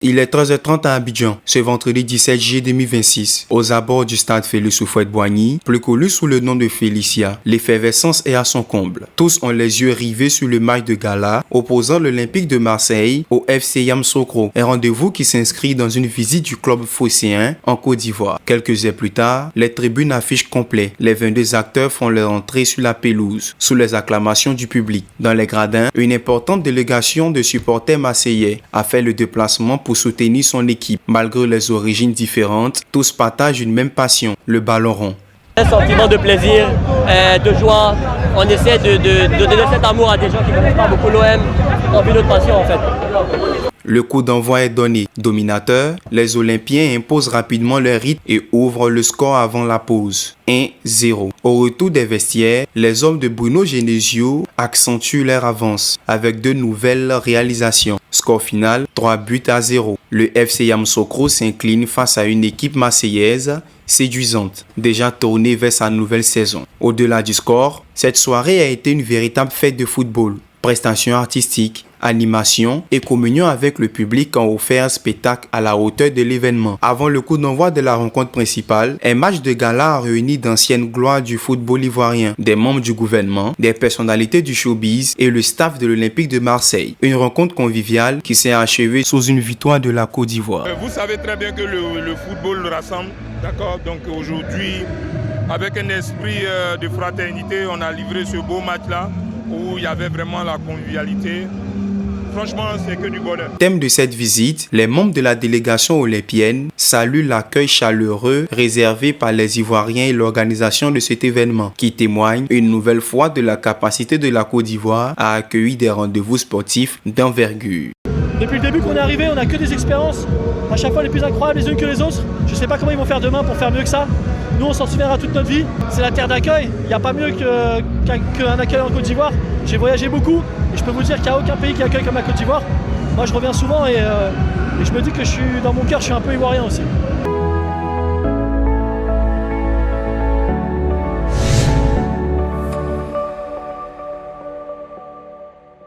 Il est 13h30 à Abidjan, ce vendredi 17 juillet 2026, aux abords du stade Félix Houphouët-Boigny, plus connu sous le nom de Félicia. L'effervescence est à son comble. Tous ont les yeux rivés sur le match de gala opposant l'Olympique de Marseille au FC Yamoussoukro, un rendez-vous qui s'inscrit dans une visite du club phocéen en Côte d'Ivoire. Quelques heures plus tard, les tribunes affichent complet. Les 22 acteurs font leur entrée sur la pelouse, sous les acclamations du public. Dans les gradins, une importante délégation de supporters marseillais a fait le déplacement pour soutenir son équipe. Malgré les origines différentes, tous partagent une même passion, le ballon rond. Un sentiment de plaisir, de joie. On essaie de donner cet amour à des gens qui ne connaissent pas beaucoup l'OM. On vit notre passion en fait. Le coup d'envoi est donné. Dominateur, les Olympiens imposent rapidement leur rythme et ouvrent le score avant la pause. 1-0. Au retour des vestiaires, les hommes de Bruno Genesio accentuent leur avance avec de nouvelles réalisations. Score final 3-0. Le FC Yamoussoukro s'incline face à une équipe marseillaise séduisante, déjà tournée vers sa nouvelle saison. Au-delà du score, cette soirée a été une véritable fête de football. Prestations artistiques, animation et communion avec le public ont offert un spectacle à la hauteur de l'événement. Avant le coup d'envoi de la rencontre principale, un match de gala a réuni d'anciennes gloires du football ivoirien, des membres du gouvernement, des personnalités du showbiz et le staff de l'Olympique de Marseille. Une rencontre conviviale qui s'est achevée sous une victoire de la Côte d'Ivoire. Vous savez très bien que le football rassemble, d'accord? Donc aujourd'hui, avec un esprit de fraternité, on a livré ce beau match-là où il y avait vraiment la convivialité. Franchement, c'est que du bonheur. Thème de cette visite, les membres de la délégation olympienne saluent l'accueil chaleureux réservé par les Ivoiriens et l'organisation de cet événement, qui témoigne une nouvelle fois de la capacité de la Côte d'Ivoire à accueillir des rendez-vous sportifs d'envergure. Depuis le début qu'on est arrivé, on n'a que des expériences, à chaque fois les plus incroyables les unes que les autres. Je ne sais pas comment ils vont faire demain pour faire mieux que ça. Nous, on s'en souviendra toute notre vie. C'est la terre d'accueil. Il n'y a pas mieux qu'un accueil en Côte d'Ivoire. J'ai voyagé beaucoup et je peux vous dire qu'il n'y a aucun pays qui accueille comme la Côte d'Ivoire. Moi, je reviens souvent et je me dis que dans mon cœur, je suis un peu ivoirien aussi.